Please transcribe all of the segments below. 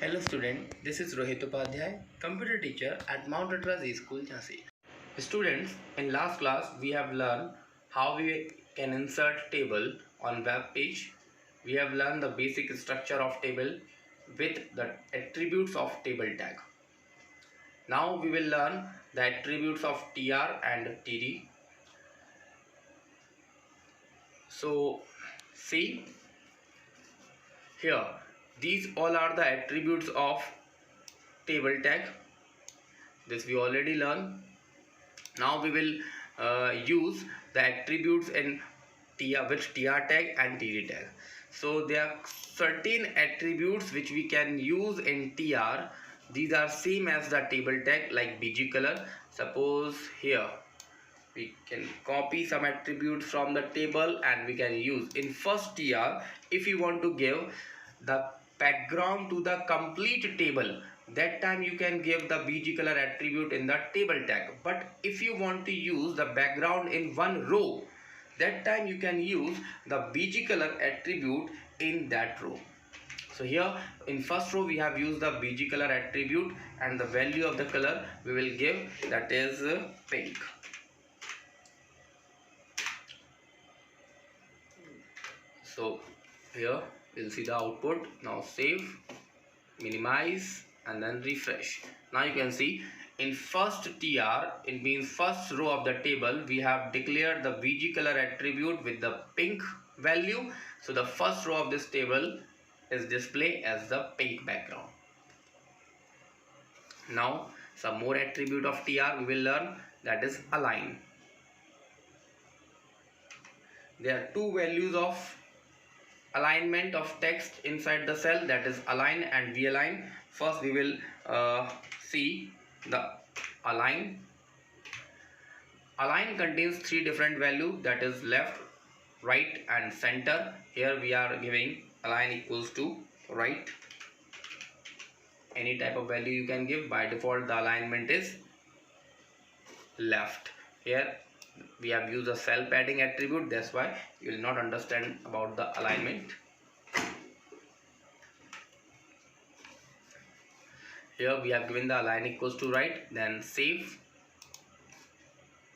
Hello student, this is Rohit Upadhyay, computer teacher at Mount Atlas School, Jhansi. Students, in last class we have learned how we can insert table on web page. We have learned the basic structure of table with the attributes of table tag. Now we will learn the attributes of tr and td. So see here, these all are the attributes of table tag. This we already learned. Now we will use the attributes in with tr tag and td tag. So there are certain attributes which we can use in tr. These are same as the table tag, like bg color. Suppose here we can copy some attributes from the table and we can use in first tr. If you want to give the background to the complete table, that time you can give the bg color attribute in the table tag. But if you want to use the background in one row, that time you can use the bg color attribute in that row. So here in first row we have used the bg color attribute, and the value of the color we will give, that is pink. So here we'll see the output. Now save, minimize, and then refresh. Now you can see in first tr, it means first row of the table, we have declared the bg color attribute with the pink value. So the first row of this table is displayed as the pink background. Now some more attribute of tr we will learn, that is align. There are two values of alignment of text inside the cell, that is align and v-align. First we will see the align. Align contains three different values, that is left, right and center. Here we are giving align equals to right. Any type of value you can give. By default the alignment is left. Here we have used a cell padding attribute, that's why you will not understand about the alignment. Here we have given the align equals to right, then save.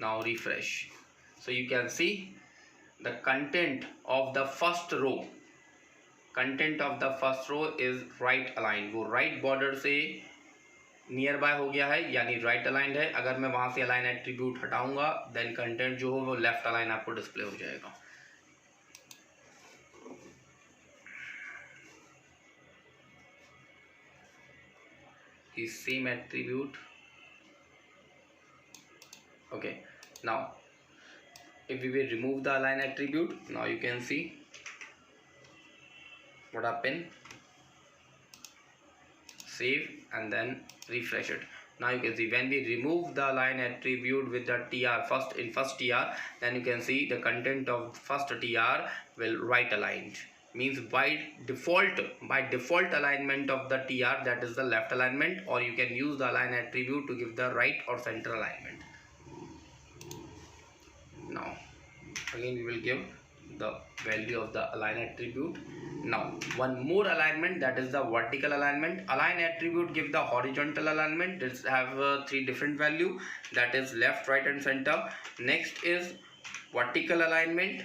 Now refresh. So you can see the content of the first row. Content of the first row is right aligned. वो right border से near by हो गया है, यानी right aligned है. अगर मैं वहां से अलाइन एट्रीब्यूट हटाऊंगा, देन कंटेंट जो हो वो लेफ्ट अलाइन आपको डिस्प्ले हो जाएगा. Is same attribute. Okay, now if we will remove the align attribute, now you can see what happened. Save and then refresh it. Now you can see when we remove the align attribute with the tr in first tr, then you can see the content of first tr will right aligned. Means by default alignment of the tr, that is the left alignment, or you can use the align attribute to give the right or center alignment. Now again we will give the value of the align attribute. Now one more alignment, that is the vertical alignment. Align attribute give the horizontal alignment. This have three different value, that is left, right and center. Next is vertical alignment.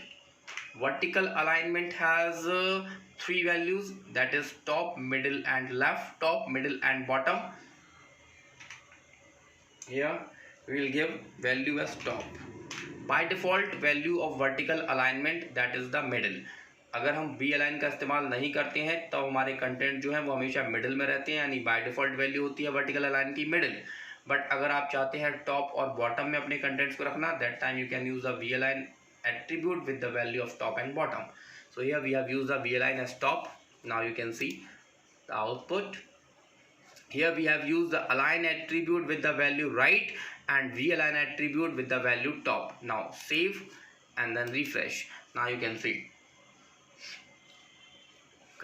Vertical alignment has three values, that is top, middle and left. Top, middle and bottom. Here we will give value as top. By default value of vertical alignment, that is the middle. अगर हम B align का इस्तेमाल नहीं करते हैं तो हमारे content जो है वो हमेशा मिडिल में रहते हैं, यानी बाय डिफॉल्ट वैल्यू होती है वर्टिकल अलाइन की मिडिल. बट अगर आप चाहते हैं टॉप और बॉटम में अपने कंटेंट्स को रखना, that time you can use the we align attribute with the value of top and bottom. So here we have used the v-align as top. Now you can see the output. Here we have used the align attribute with the value right and v-align attribute with the value top. Now save and then refresh. Now you can see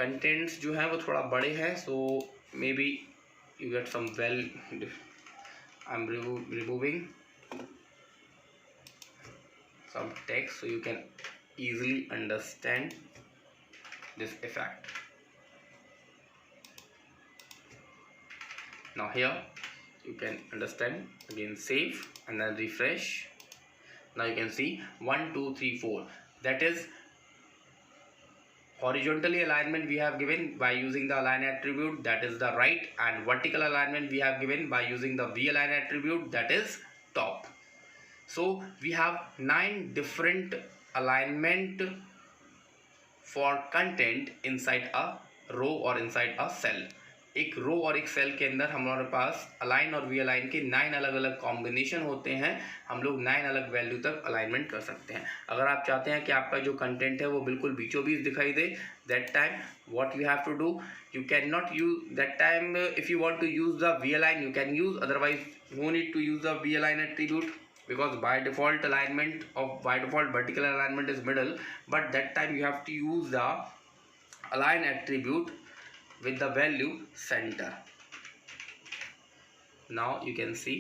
contents जो है वो थोड़ा बड़े हैं, so maybe you get some I'm removing some text so you can easily understand this effect. Now here you can understand. Again save and then refresh. Now you can see 1 2 3 4, that is horizontally alignment we have given by using the align attribute, that is the right, and vertical alignment we have given by using the v-align attribute, that is top. So we have 9 different alignment for content inside a row or inside a cell. एक रो और एक cell के अंदर हमारे पास align और we align के 9 अलग अलग कॉम्बिनेशन होते हैं. हम लोग 9 अलग वैल्यू तक अलाइनमेंट कर सकते हैं. अगर आप चाहते हैं कि आपका जो कंटेंट है वो बिल्कुल बीचों बीच दिखाई दे, that time what you have to do, you can not use that time. If you want to use the we align you can use, otherwise no need to use the we align attribute, because by default vertical alignment is middle, but that time you have to use the align attribute with the value center. Now you can see,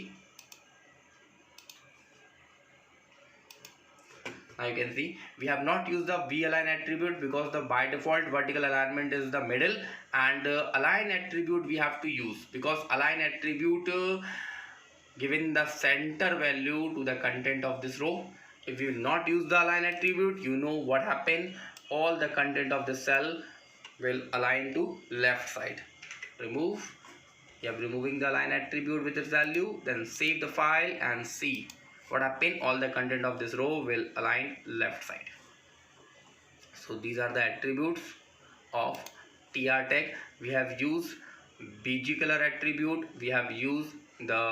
we have not used the v align attribute because the by default vertical alignment is the middle, and align attribute we have to use because align attribute given the center value to the content of this row. If you not use the align attribute, you know what happen, all the content of the cell will align to left side. Remove, you are removing the align attribute with its value, then save the file and see what happen, all the content of this row will align left side. So these are the attributes of tr tag. We have used bg color attribute, we have used the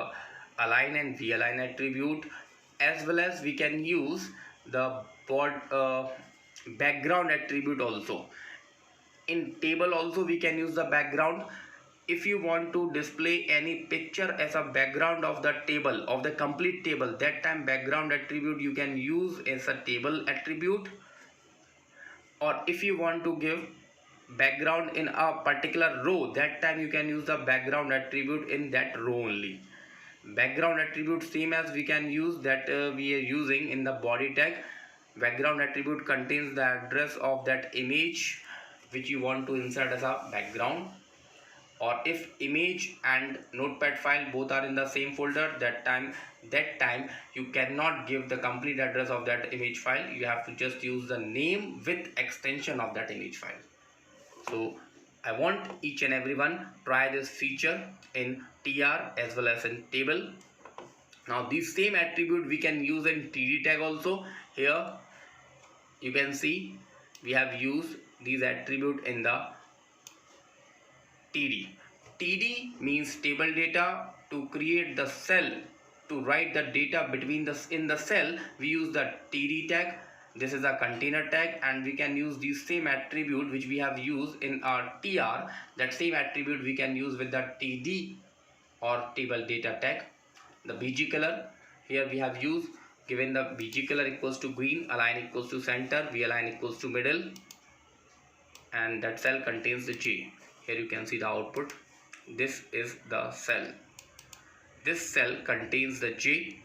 align and v align attribute, as well as we can use the background attribute also. In table also we can use the background. If you want to display any picture as a background of the table, of the complete table, that time background attribute you can use as a table attribute. Or if you want to give background in a particular row, that time you can use the background attribute in that row only. Background attribute same as we can use that we are using in the body tag. Background attribute contains the address of that image which you want to insert as a background. Or if image and notepad file both are in the same folder, that time you cannot give the complete address of that image file, you have to just use the name with extension of that image file. So I want each and everyone try this feature in tr as well as in table. Now this same attribute we can use in td tag also. Here you can see we have used these attribute in the td. td means table data. To create the cell, to write the data between in the cell, we use the td tag. This is a container tag, and we can use the same attribute which we have used in our tr. That same attribute we can use with the td or table data tag. The bg color, here we have used, given the bg color equals to green, align equals to center, v align equals to middle, and that cell contains the j. Here you can see the output. This is the cell. This cell contains the j.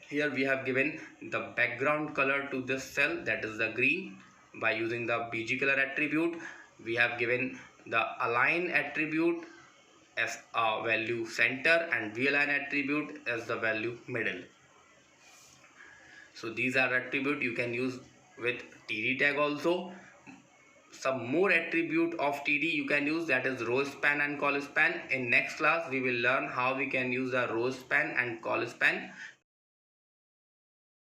Here we have given the background color to this cell, that is the green. By using the bg color attribute, we have given the align attribute as a value center and v align attribute as the value middle. So these are attribute you can use with td tag also. Some more attribute of td you can use, that is row span and col span. In next class we will learn how we can use the row span and col span.